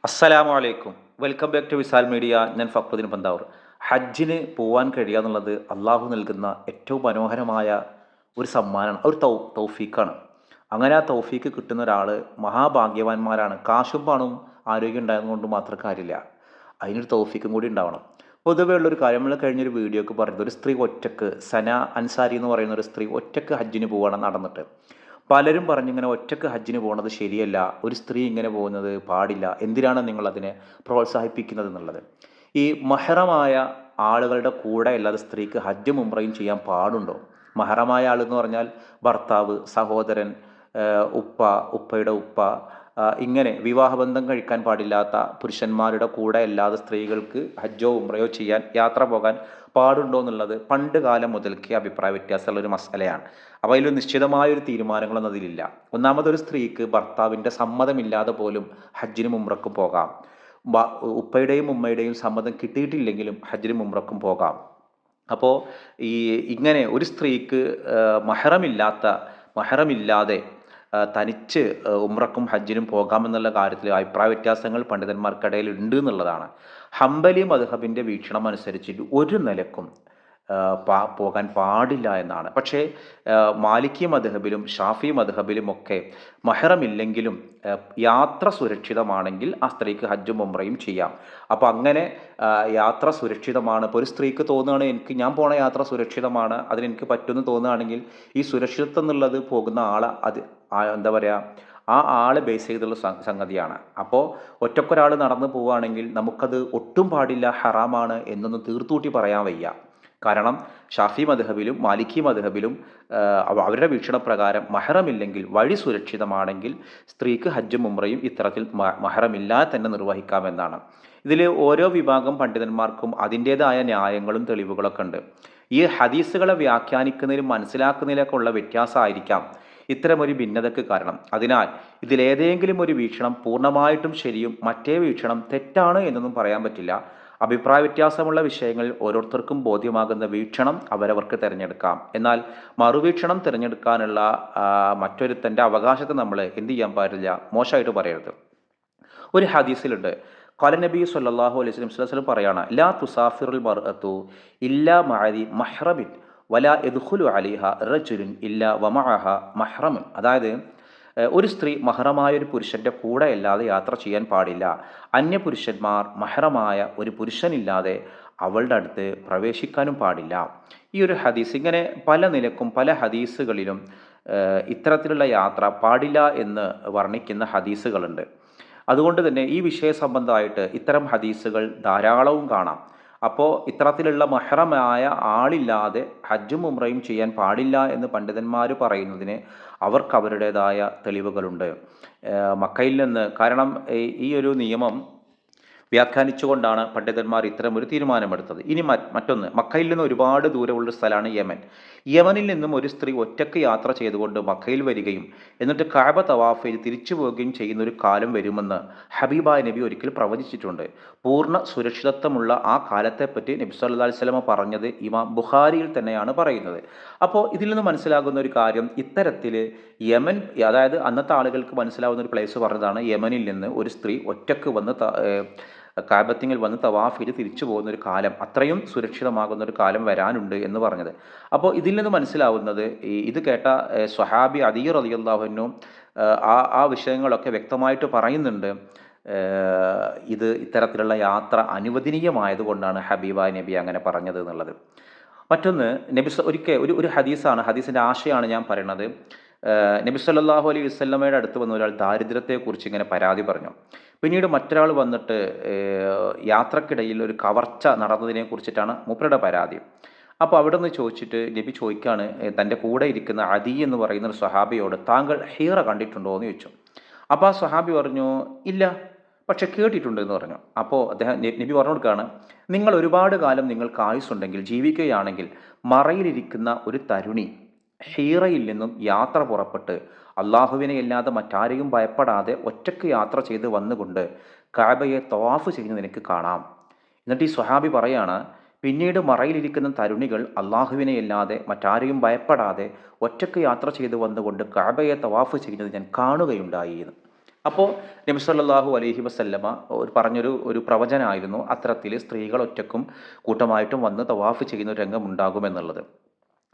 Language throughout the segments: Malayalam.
അസ്സലാമു അലൈക്കും. Welcome back to Visal media. ഞാൻ ഫക്രുദ്ദീൻ പന്താവൂർ. ഹജ്ജിന് പോവാൻ കഴിയുക എന്നുള്ളത് അള്ളാഹു നൽകുന്ന ഏറ്റവും മനോഹരമായ ഒരു സമ്മാനമാണ്, ഒരു തൗഫീഖാണ്. അങ്ങനെ ആ തൗഫീഖ് കിട്ടുന്ന ഒരാൾ മഹാഭാഗ്യവാന്മാരാണ്. കാശും പണവും ആരോഗ്യം ഉണ്ടായതുകൊണ്ട് മാത്രം കാര്യമില്ല, അതിനൊരു തൗഫീഖും കൂടി ഉണ്ടാവണം. പൊതുവേ ഉള്ളൊരു കാര്യം, നമ്മൾ കഴിഞ്ഞൊരു വീഡിയോക്ക് പറഞ്ഞത്, ഒരു സ്ത്രീ ഒറ്റക്ക്, സന അൻസാരി എന്ന് പറയുന്ന ഒരു സ്ത്രീ ഒറ്റക്ക് ഹജ്ജിന് പോവാണ് നടന്നിട്ട്. പലരും പറഞ്ഞിങ്ങനെ ഒറ്റക്ക് ഹജ്ജിന് പോകുന്നത് ശരിയല്ല, ഒരു സ്ത്രീ ഇങ്ങനെ പോകുന്നത് പാടില്ല, എന്തിനാണ് നിങ്ങളതിനെ പ്രോത്സാഹിപ്പിക്കുന്നത് എന്നുള്ളത്. ഈ മഹറമായ ആളുകളുടെ കൂടെ അല്ലാതെ സ്ത്രീക്ക് ഹജ്ജും ഉംറയും ചെയ്യാൻ പാടുണ്ടോ? മഹറമായ ആളെന്ന് പറഞ്ഞാൽ ഭർത്താവ്, സഹോദരൻ, ഉപ്പ, ഉപ്പയുടെ ഉപ്പ, ഇങ്ങനെ വിവാഹബന്ധം കഴിക്കാൻ പാടില്ലാത്ത പുരുഷന്മാരുടെ കൂടെ അല്ലാതെ സ്ത്രീകൾക്ക് ഹജ്ജോ ഉംറയോ ചെയ്യാൻ, യാത്ര പോകാൻ പാടുണ്ടോ എന്നുള്ളത് പണ്ട് കാലം മുതൽക്കേ അഭിപ്രായ വ്യത്യാസമുള്ള ഒരു മസലയാണ്. അപ്പോൾ അതിൽ നിശ്ചിതമായൊരു തീരുമാനങ്ങളൊന്നും അതിലില്ല. ഒന്നാമതൊരു സ്ത്രീക്ക് ഭർത്താവിൻ്റെ സമ്മതമില്ലാതെ പോലും ഹജ്ജിനും ഉംറക്കും പോകാം. ഉപ്പയുടെയും ഉമ്മയുടെയും സമ്മതം കിട്ടിയിട്ടില്ലെങ്കിലും ഹജ്ജിനും ഉംറക്കും പോകാം. അപ്പോൾ ഈ ഇങ്ങനെ ഒരു സ്ത്രീക്ക് മഹറമില്ലാതെ തനിച്ച് ഉംറക്കും ഹജ്ജിനും പോകാമെന്നുള്ള കാര്യത്തിൽ അഭിപ്രായ വ്യത്യാസങ്ങൾ പണ്ഡിതന്മാർക്കിടയിൽ ഉണ്ട് എന്നുള്ളതാണ്. ഹംബലി മദ്ഹബിൻ്റെ വീക്ഷണം അനുസരിച്ചിട്ട് ഒരു നിലക്കും പോകാൻ പാടില്ല എന്നാണ്. പക്ഷേ മാലിക്കി മദ്ഹബിലും ഷാഫി മദ്ഹബിലും ഒക്കെ മഹ്റമില്ലെങ്കിലും യാത്ര സുരക്ഷിതമാണെങ്കിൽ ആ സ്ത്രീക്ക് ഹജ്ജും ഉംറയും ചെയ്യാം. അപ്പോൾ അങ്ങനെ യാത്ര സുരക്ഷിതമാണ്, ഇപ്പോൾ ഒരു സ്ത്രീക്ക് തോന്നുകയാണ് ഞാൻ പോണ യാത്ര സുരക്ഷിതമാണ്, അതിനെനിക്ക് പറ്റുമെന്ന് തോന്നുകയാണെങ്കിൽ ഈ സുരക്ഷിതത്വം എന്നുള്ളത് പോകുന്ന ആളെ എന്താ പറയുക, ആ ആളെ ബേസ് ചെയ്തുള്ള സംഗതിയാണ്. അപ്പോൾ ഒറ്റക്കൊരാൾ നടന്നു പോവുകയാണെങ്കിൽ നമുക്കത് ഒട്ടും പാടില്ല, ഹറാമാണ് എന്നൊന്നും തീർത്തൂട്ടി പറയാൻ വയ്യ. കാരണം ഷാഫി മദ്ഹബിലും മാലിക്കി മദ്ഹബിലും അവരുടെ വീക്ഷണപ്രകാരം മഹറമില്ലെങ്കിൽ, വഴി സുരക്ഷിതമാണെങ്കിൽ സ്ത്രീക്ക് ഹജ്ജും ഉംറയും ഇത്തരത്തിൽ മഹറമില്ലാതെ തന്നെ നിർവഹിക്കാമെന്നാണ്. ഇതിൽ ഓരോ വിഭാഗം പണ്ഡിതന്മാർക്കും അതിൻ്റേതായ ന്യായങ്ങളും തെളിവുകളൊക്കെ ഉണ്ട്. ഈ ഹദീസുകളെ വ്യാഖ്യാനിക്കുന്നതിലും മനസ്സിലാക്കുന്നതിലൊക്കെ ഉള്ള വ്യത്യാസമായിരിക്കാം ഇത്തരമൊരു ഭിന്നതയ്ക്ക് കാരണം. അതിനാൽ ഇതിലേതെങ്കിലും ഒരു വീക്ഷണം പൂർണ്ണമായിട്ടും ശരിയും മറ്റേ വീക്ഷണം തെറ്റാണ് എന്നൊന്നും പറയാൻ പറ്റില്ല. അഭിപ്രായ വ്യത്യാസമുള്ള വിഷയങ്ങളിൽ ഓരോരുത്തർക്കും ബോധ്യമാകുന്ന വീക്ഷണം അവരവർക്ക് തിരഞ്ഞെടുക്കാം. എന്നാൽ മറുവീക്ഷണം തിരഞ്ഞെടുക്കാനുള്ള മറ്റൊരുത്തൻ്റെ അവകാശത്തെ നമ്മൾ എന്ത് ചെയ്യാൻ പാടില്ല, മോശമായിട്ട് പറയരുത്. ഒരു ഹദീസിലുണ്ട്, ഖാല നബി സല്ലല്ലാഹു അലൈഹി വസല്ലം പറയാണ്, ലാ തുസാഫിറുൽ മർഅതു ഇല്ലാ മഅദി മഹ്റമിൻ വലാ യദ്ഖുലു അലൈഹ റജുലുൻ ഇല്ലാ വമഅഹ മഹ്റമുൻ. അതായത് ഒരു സ്ത്രീ മഹറമായ ഒരു പുരുഷൻ്റെ കൂടെ അല്ലാതെ യാത്ര ചെയ്യാൻ പാടില്ല. അന്യപുരുഷന്മാർ മഹറമായ ഒരു പുരുഷനില്ലാതെ അവളുടെ അടുത്ത് പ്രവേശിക്കാനും പാടില്ല. ഈ ഒരു ഹദീസ്, ഇങ്ങനെ പല നിലക്കും പല ഹദീസുകളിലും ഇത്തരത്തിലുള്ള യാത്ര പാടില്ല എന്ന് വർണ്ണിക്കുന്ന ഹദീസുകളുണ്ട്. അതുകൊണ്ട് തന്നെ ഈ വിഷയ സംബന്ധമായിട്ട് ഇത്തരം ഹദീസുകൾ ധാരാളവും കാണാം. അപ്പോൾ ഇത്തരത്തിലുള്ള മഹ്റമായ ആളില്ലാതെ ഹജ്ജും ഉംറയും ചെയ്യാൻ പാടില്ല എന്ന് പണ്ഡിതന്മാർ പറയുന്നതിന് അവർക്ക് അവരുടേതായ തെളിവുകളുണ്ട്. മക്കയിൽ നിന്ന്, കാരണം ഈ ഒരു നിയമം വ്യാഖ്യാനിച്ചുകൊണ്ടാണ് പണ്ഡിതന്മാർ ഇത്തരമൊരു തീരുമാനമെടുത്തത്. ഇനി മറ്റൊന്ന്, മക്കയിൽ നിന്ന് ഒരുപാട് ദൂരമുള്ള സ്ഥലമാണ് യമൻ. യമനിൽ നിന്നും ഒരു സ്ത്രീ ഒറ്റയ്ക്ക് യാത്ര ചെയ്തുകൊണ്ട് മക്കയിൽ വരികയും എന്നിട്ട് കഅബ തവാഫ് ചെയ്ത് തിരിച്ചു പോവുകയും ചെയ്യുന്ന ഒരു കാലം വരുമെന്ന് ഹബീബായ നബി ഒരിക്കൽ പ്രവചിച്ചിട്ടുണ്ട്. പൂർണ്ണ സുരക്ഷിതത്വമുള്ള ആ കാലത്തെപ്പറ്റി നബി സല്ലല്ലാഹു അലൈഹി വസല്ലം പറഞ്ഞത് ഇമാം ബുഖാരിയിൽ തന്നെയാണ് പറയുന്നത്. അപ്പോൾ ഇതിൽ നിന്ന് മനസ്സിലാകുന്ന ഒരു കാര്യം, ഇത്തരത്തിൽ യമൻ, അതായത് അന്നത്തെ ആളുകൾക്ക് മനസ്സിലാവുന്ന ഒരു പ്ലേസ് പറഞ്ഞതാണ്, യമനിൽ നിന്ന് ഒരു സ്ത്രീ ഒറ്റയ്ക്ക് വന്ന് കാബത്തിങ്കിൽ വന്ന് തവാഫ് ചെയ്ത് തിരിച്ചു പോകുന്ന ഒരു കാലം, അത്രയും സുരക്ഷിതമാകുന്ന ഒരു കാലം വരാനുണ്ട് എന്ന് പറഞ്ഞത്. അപ്പോൾ ഇതിൽ നിന്ന് മനസ്സിലാവുന്നത്, ഇത് കേട്ട സ്വഹാബി അദീ റളിയല്ലാഹു അൻഹു ആ വിഷയങ്ങളൊക്കെ വ്യക്തമായിട്ട് പറയുന്നുണ്ട്. ഇത് ഇത്തരത്തിലുള്ള യാത്ര അനുവദനീയമായതുകൊണ്ടാണ് ഹബീബായ നബി അങ്ങനെ പറഞ്ഞത് എന്നുള്ളത്. മറ്റൊന്ന്, ഒരിക്കൽ ഒരു ഹദീസാണ്, ഹദീസിൻ്റെ ആശയമാണ് ഞാൻ പറയുന്നത്. നബി സല്ലല്ലാഹു അലൈഹി വസല്ലമയുടെ അടുത്ത് വന്ന ഒരാൾ ദാരിദ്ര്യത്തെക്കുറിച്ച് ഇങ്ങനെ പരാതി പറഞ്ഞു. പിന്നീട് മറ്റൊരാൾ വന്നിട്ട് യാത്രക്കിടയിൽ ഒരു കവർച്ച നടന്നതിനെ കുറിച്ചിട്ടാണ് മൂപ്പരുടെ പരാതി. അപ്പോൾ അവിടെ നിന്ന് ചോദിച്ചിട്ട് നബി ചോദിക്കുകയാണ്, തൻ്റെ കൂടെ ഇരിക്കുന്ന അദി എന്ന് പറയുന്ന ഒരു സ്വഹാബിയോട്, താങ്കൾ ഹീറ കണ്ടിട്ടുണ്ടോ എന്ന് ചോദിച്ചു. അപ്പോൾ ആ സ്വഹാബി പറഞ്ഞു, ഇല്ല, പക്ഷെ കേട്ടിട്ടുണ്ട് എന്ന് പറഞ്ഞു. അപ്പോൾ നബി പറഞ്ഞു കൊടുക്കുകയാണ്, നിങ്ങൾ ഒരുപാട് കാലം നിങ്ങൾക്ക് ആയുസ്സുണ്ടെങ്കിൽ, ജീവിക്കുകയാണെങ്കിൽ, മറയിലിരിക്കുന്ന ഒരു തരുണി ഹീറയിൽ നിന്നും യാത്ര പുറപ്പെട്ട് അള്ളാഹുവിനെ അല്ലാതെ മറ്റാരെയും ഭയപ്പെടാതെ ഒറ്റയ്ക്ക് യാത്ര ചെയ്ത് വന്നുകൊണ്ട് കഅബയെ തവാഫ് ചെയ്യുന്നത് എനിക്ക് കാണാം. എന്നിട്ട് ഈ സ്വഹാബി പറയാണ്, പിന്നീട് മറയിലിരിക്കുന്ന തരുണികൾ അള്ളാഹുവിനെ അല്ലാതെ മറ്റാരെയും ഭയപ്പെടാതെ ഒറ്റയ്ക്ക് യാത്ര ചെയ്ത് വന്നുകൊണ്ട് കഅബയെ തവാഫ് ചെയ്യുന്നത് ഞാൻ കാണുകയുണ്ടായി എന്ന്. അപ്പോൾ നബി സല്ലല്ലാഹു അലൈഹി വസല്ലമ പറഞ്ഞൊരു പ്രവചനമായിരുന്നു അത്തരത്തിൽ സ്ത്രീകൾ ഒറ്റക്കും കൂട്ടമായിട്ടും വന്ന് തവാഫ് ചെയ്യുന്ന ഒരു രംഗം ഉണ്ടാകുമെന്നുള്ളത്.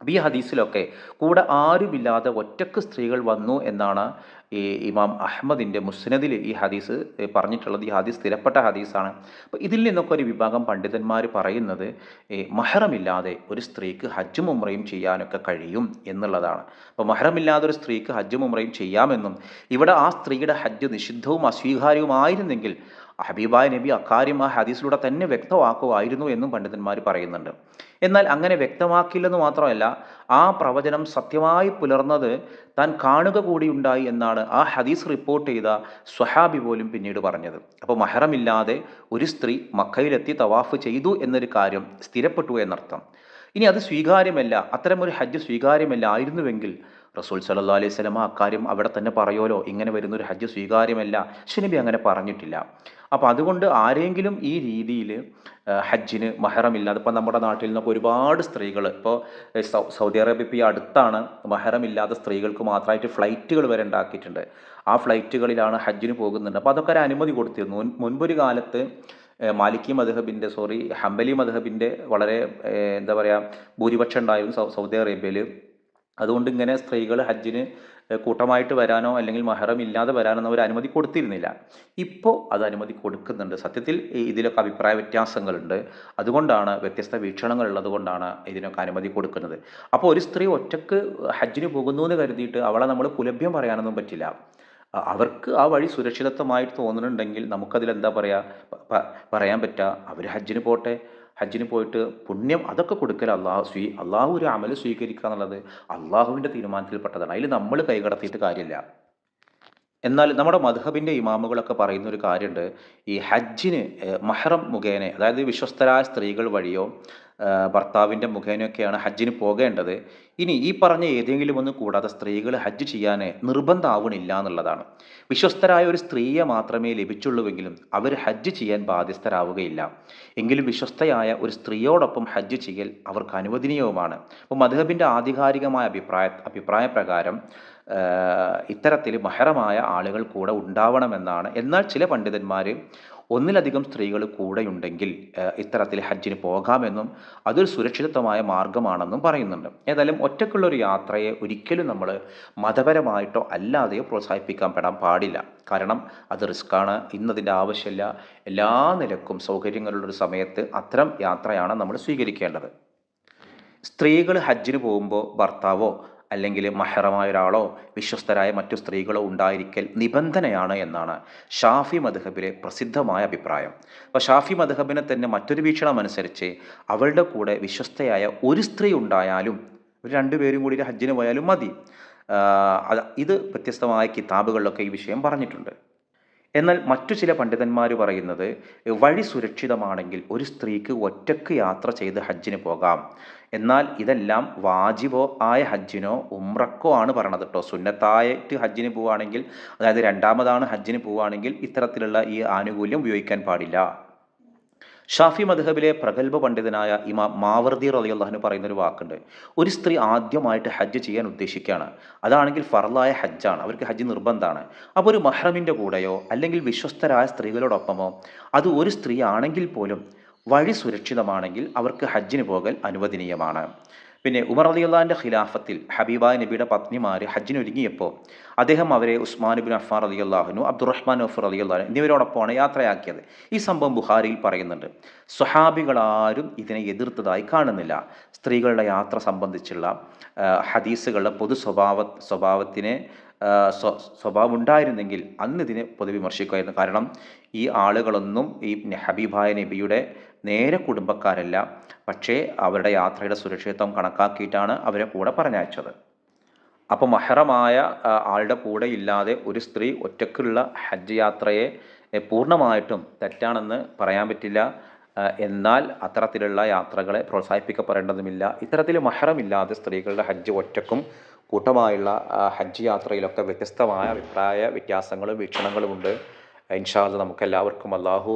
അപ്പോൾ ഈ ഹദീസിലൊക്കെ കൂടെ ആരുമില്ലാതെ ഒറ്റക്ക് സ്ത്രീകൾ വന്നു എന്നാണ് ഈ ഇമാം അഹ്മദിൻ്റെ മുസ്നദിൽ ഈ ഹദീസ് പറഞ്ഞിട്ടുള്ളത്. ഈ ഹദീസ് സ്ഥിരപ്പെട്ട ഹദീസാണ്. അപ്പോൾ ഇതിൽ നിന്നൊക്കെ ഒരു വിഭാഗം പണ്ഡിതന്മാർ പറയുന്നത് മഹ്റമില്ലാതെ ഒരു സ്ത്രീക്ക് ഹജ്ജും ഉംറയും ചെയ്യാനൊക്കെ കഴിയും എന്നുള്ളതാണ്. അപ്പോൾ മഹ്റമില്ലാതെ ഒരു സ്ത്രീക്ക് ഹജ്ജും ഉംറയും ചെയ്യാമെന്നും ഇവിടെ ആ സ്ത്രീയുടെ ഹജ്ജ് നിഷിദ്ധവും അസ്വീകാര്യവുമായിരുന്നെങ്കിൽ ഹബീബായ നബി അക്കാര്യം ആ ഹദീസിലൂടെ തന്നെ വ്യക്തമാക്കുമായിരുന്നു എന്നും പണ്ഡിതന്മാർ പറയുന്നുണ്ട്. എന്നാൽ അങ്ങനെ വ്യക്തമാക്കില്ലെന്ന് മാത്രമല്ല, ആ പ്രവചനം സത്യമായി പുലർന്നത് താൻ കാണുക കൂടിയുണ്ടായി എന്നാണ് ആ ഹദീസ് റിപ്പോർട്ട് ചെയ്ത സ്വഹാബി പോലും പിന്നീട് പറഞ്ഞത്. അപ്പോൾ മഹ്റമില്ലാതെ ഒരു സ്ത്രീ മക്കയിലെത്തി തവാഫ് ചെയ്തു എന്നൊരു കാര്യം സ്ഥിരപ്പെട്ടു എന്നർത്ഥം. ഇനി അത് സ്വീകാര്യമല്ല, അത്തരമൊരു ഹജ്ജ് സ്വീകാര്യമല്ല ആയിരുന്നുവെങ്കിൽ റസൂൽ സല്ലല്ലാഹു അലൈഹി വസല്ലമ അക്കാര്യം അവിടെ തന്നെ പറയുമല്ലോ, ഇങ്ങനെ വരുന്നൊരു ഹജ്ജ് സ്വീകാര്യമല്ല. നബി അങ്ങനെ പറഞ്ഞിട്ടില്ല. അപ്പോൾ അതുകൊണ്ട് ആരെങ്കിലും ഈ രീതിയിൽ ഹജ്ജിന് മഹ്റമില്ലാതെ, ഇപ്പോൾ നമ്മുടെ നാട്ടിൽ നിന്നൊക്കെ ഒരുപാട് സ്ത്രീകൾ ഇപ്പോൾ സൗദി അറേബ്യ ഇപ്പോൾ ഈ അടുത്താണ് മഹ്റമില്ലാത്ത സ്ത്രീകൾക്ക് മാത്രമായിട്ട് ഫ്ലൈറ്റുകൾ വരെ ഉണ്ടാക്കിയിട്ടുണ്ട്. ആ ഫ്ലൈറ്റുകളിലാണ് ഹജ്ജിന് പോകുന്നുണ്ട്. അപ്പോൾ അതൊക്കെ ഒരു അനുമതി കൊടുത്തിരുന്നു. മുൻപൊരു കാലത്ത് മാലിക്കി മദ്ഹബിൻ്റെ ഹംബലി മദ്ഹബിൻ്റെ വളരെ എന്താ പറയുക ഭൂരിപക്ഷം ഉണ്ടായിരുന്നു സൗദി അറേബ്യയിൽ. അതുകൊണ്ട് ഇങ്ങനെ സ്ത്രീകൾ ഹജ്ജിന് കൂട്ടമായിട്ട് വരാനോ അല്ലെങ്കിൽ മഹ്റം ഇല്ലാതെ വരാനോ അവർ അനുമതി കൊടുത്തിരുന്നില്ല. ഇപ്പോൾ അത് അനുമതി കൊടുക്കുന്നുണ്ട്. സത്യത്തിൽ ഇതിലൊക്കെ അഭിപ്രായ വ്യത്യാസങ്ങളുണ്ട്. അതുകൊണ്ടാണ് വ്യത്യസ്ത വീക്ഷണങ്ങൾ ഉള്ളത് കൊണ്ടാണ് ഇതിനൊക്കെ അനുമതി കൊടുക്കുന്നത്. അപ്പോൾ ഒരു സ്ത്രീ ഒറ്റക്ക് ഹജ്ജിന് പോകുന്നു എന്ന് കരുതിയിട്ട് അവളെ നമ്മൾ പുലഭ്യം പറയാനൊന്നും പറ്റില്ല. അവർക്ക് ആ വഴി സുരക്ഷിതത്വമായിട്ട് തോന്നുന്നുണ്ടെങ്കിൽ നമുക്കതിലെന്താ പറയാൻ പറ്റുക, അവർ ഹജ്ജിന് പോട്ടെ. ഹജ്ജിന് പോയിട്ട് പുണ്യം അതൊക്കെ കൊടുക്കൽ അള്ളാഹു ഒരു അമല് സ്വീകരിക്കുക എന്നുള്ളത് അള്ളാഹുവിൻ്റെ തീരുമാനത്തിൽപ്പെട്ടതാണ്. അതിൽ നമ്മൾ കൈകടത്തിയിട്ട് കാര്യമില്ല. എന്നാൽ നമ്മുടെ മദ്ഹബിൻ്റെ ഇമാമുകളൊക്കെ പറയുന്ന ഒരു കാര്യമുണ്ട്, ഈ ഹജ്ജിന് മഹ്റം മുഖേന, അതായത് വിശ്വസ്തരായ സ്ത്രീകൾ വഴിയോ ഭർത്താവിൻ്റെ മുഖേനയൊക്കെയാണ് ഹജ്ജിന് പോകേണ്ടത്. ഇനി ഈ പറഞ്ഞ ഏതെങ്കിലും ഒന്ന് കൂടാതെ സ്ത്രീകൾ ഹജ്ജ് ചെയ്യാൻ നിർബന്ധമാവണില്ല എന്നുള്ളതാണ്. വിശ്വസ്തരായ ഒരു സ്ത്രീയെ മാത്രമേ ലഭിച്ചുള്ളൂവെങ്കിലും അവർ ഹജ്ജ് ചെയ്യാൻ ബാധ്യസ്ഥരാവുകയില്ല. എങ്കിലും വിശ്വസ്തയായ ഒരു സ്ത്രീയോടൊപ്പം ഹജ്ജ് ചെയ്യൽ അവർക്ക് അനുവദനീയവുമാണ്. അപ്പോൾ മദ്ഹബിൻ്റെ ആധികാരികമായ അഭിപ്രായ പ്രകാരം ഇത്തരത്തിൽ മഹ്റമായ ആളുകൾ കൂടെ ഉണ്ടാവണമെന്നാണ്. എന്നാൽ ചില പണ്ഡിതന്മാർ ഒന്നിലധികം സ്ത്രീകൾ കൂടെയുണ്ടെങ്കിൽ ഇത്തരത്തിൽ ഹജ്ജിന് പോകാമെന്നും അതൊരു സുരക്ഷിതത്വമായ മാർഗമാണെന്നും പറയുന്നുണ്ട്. ഏതായാലും ഒറ്റയ്ക്കുള്ളൊരു യാത്രയെ ഒരിക്കലും നമ്മൾ മതപരമായിട്ടോ അല്ലാതെയോ പ്രോത്സാഹിപ്പിക്കാൻ പാടില്ല. കാരണം അത് റിസ്ക്കാണ്, ഇന്നതിൻ്റെ ആവശ്യമില്ല. എല്ലാ നിലക്കും സൗകര്യങ്ങളുള്ളൊരു സമയത്ത് അത്തരം യാത്രയാണ് നമ്മൾ സ്വീകരിക്കേണ്ടത്. സ്ത്രീകൾ ഹജ്ജിന് പോകുമ്പോൾ ഭർത്താവോ അല്ലെങ്കിൽ മഹ്റമായ ഒരാളോ വിശ്വസ്തരായ മറ്റു സ്ത്രീകളോ ഉണ്ടായിരിക്കൽ നിബന്ധനയാണ് എന്നാണ് ഷാഫി മദ്ഹബിലെ പ്രസിദ്ധമായ അഭിപ്രായം. അപ്പോൾ ഷാഫി മദ്ഹബിനെ തന്നെ മറ്റൊരു വീക്ഷണം അനുസരിച്ച് അവളുടെ കൂടെ വിശ്വസ്തയായ ഒരു സ്ത്രീ ഉണ്ടായാലും ഒരു രണ്ടുപേരും കൂടി ഹജ്ജിന് പോയാലും മതി. ഇത് വ്യത്യസ്തമായ കിതാബുകളിലൊക്കെ ഈ വിഷയം പറഞ്ഞിട്ടുണ്ട്. എന്നാൽ മറ്റു ചില പണ്ഡിതന്മാർ പറയുന്നത് വഴി സുരക്ഷിതമാണെങ്കിൽ ഒരു സ്ത്രീക്ക് ഒറ്റക്ക് യാത്ര ചെയ്ത് ഹജ്ജിന് പോകാം. എന്നാൽ ഇതെല്ലാം വാജിബോ ആയ ഹജ്ജിനോ ഉംറക്കോ ആണ് പറയണത് കേട്ടോ. സുന്നത്തായിട്ട് ഹജ്ജിന് പോവുകയാണെങ്കിൽ, അതായത് രണ്ടാമതാണ് ഹജ്ജിന് പോവുകയാണെങ്കിൽ ഇത്തരത്തിലുള്ള ഈ ആനുകൂല്യം ഉപയോഗിക്കാൻ പാടില്ല. ഷാഫി മദ്ഹബിലെ പ്രഗത്ഭ പണ്ഡിതനായ ഇമാം മാവർദി റളിയല്ലാഹു അൻഹു പറയുന്നൊരു വാക്കുണ്ട്, ഒരു സ്ത്രീ ആദ്യമായിട്ട് ഹജ്ജ് ചെയ്യാൻ ഉദ്ദേശിക്കുകയാണ്, അതാണെങ്കിൽ ഫർളായ ഹജ്ജാണ്, അവർക്ക് ഹജ്ജ് നിർബന്ധമാണ്. അപ്പോൾ ഒരു മഹ്റമിൻ്റെ കൂടെയോ അല്ലെങ്കിൽ വിശ്വസ്തരായ സ്ത്രീകളോടൊപ്പമോ അത് ഒരു സ്ത്രീ ആണെങ്കിൽ പോലും വഴി സുരക്ഷിതമാണെങ്കിൽ അവർക്ക് ഹജ്ജിന് പോകൽ അനുവദനീയമാണ്. പിന്നെ ഉമർ റളിയല്ലാഹുവിൻ്റെ ഖിലാഫത്തിൽ ഹബീബായ നബിയുടെ പത്നിമാർ ഹജ്ജിന് ഒരുങ്ങിയപ്പോൾ അദ്ദേഹം അവരെ ഉസ്മാൻ ഇബ്നു അഫ്ഫാൻ റളിയല്ലാഹു അൻഹു, അബ്ദുറഹ്മാൻ ഔഫ് റളിയല്ലാഹു അൻഹു എന്നിവരോടൊപ്പമാണ് യാത്രയാക്കിയത്. ഈ സംഭവം ബുഖാരിയിൽ പറയുന്നുണ്ട്. സ്വഹാബികളാരും ഇതിനെ എതിർത്തതായി കാണുന്നില്ല. സ്ത്രീകളുടെ യാത്ര സംബന്ധിച്ചുള്ള ഹദീസുകളുടെ സ്വഭാവത്തിന് സ്വഭാവം ഉണ്ടായിരുന്നെങ്കിൽ അന്ന് ഇതിനെ പൊതുവിമർശിക്കുമായിരുന്നു. കാരണം ഈ ആളുകളൊന്നും ഈ ഹബീബായ നബിയുടെ നേരെ കുടുംബക്കാരല്ല, പക്ഷേ അവരുടെ യാത്രയുടെ സുരക്ഷിതത്വം കണക്കാക്കിയിട്ടാണ് അവരെ കൂടെ പറഞ്ഞയച്ചത്. അപ്പോൾ മഹ്റമായ ആളുടെ കൂടെ ഇല്ലാതെ ഒരു സ്ത്രീ ഒറ്റക്കുള്ള ഹജ്ജ് യാത്രയെ പൂർണ്ണമായിട്ടും തെറ്റാണെന്ന് പറയാൻ പറ്റില്ല. എന്നാൽ അത്തരത്തിലുള്ള യാത്രകളെ പ്രോത്സാഹിപ്പിക്കപ്പെടേണ്ടതുമില്ല. ഇത്തരത്തിൽ മഹ്റമില്ലാതെ സ്ത്രീകളുടെ ഹജ്ജ് ഒറ്റക്കും കൂട്ടമായുള്ള ഹജ്ജ് യാത്രയിലൊക്കെ വ്യത്യസ്തമായ അഭിപ്രായ വ്യത്യാസങ്ങളും വീക്ഷണങ്ങളുമുണ്ട്. ഇൻഷാ അല്ലാഹ് നമുക്കെല്ലാവർക്കും അല്ലാഹു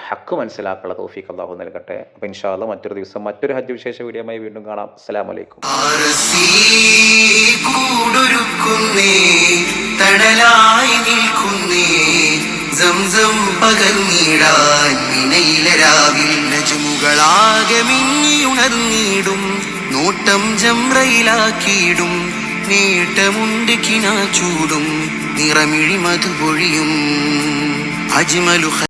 ഹക്ക് മനസ്സിലാക്കാനുള്ള തൗഫീഖ് അല്ലാഹു നൽകട്ടെ. അപ്പോൾ ഇൻഷാ അല്ലാഹ് മറ്റൊരു ദിവസം മറ്റൊരു ഹജ്ജ് വിശേഷ വീഡിയോയുമായി വീണ്ടും കാണാം. അസ്സലാമു അലൈക്കും. തണലായി നിൽക്കുന്നേ സംസം പകർന്നിടാൻ നിനയിലരാവിൽ നജുമുകളാകെ മിന്നിയുണർന്നിടും നോട്ടം ജംറയിലാക്കിയിടും നേട്ടമുണ്ട് കിനാച്ചൂടും നിറമിഴി മധുപൊഴിയും അജ്മലു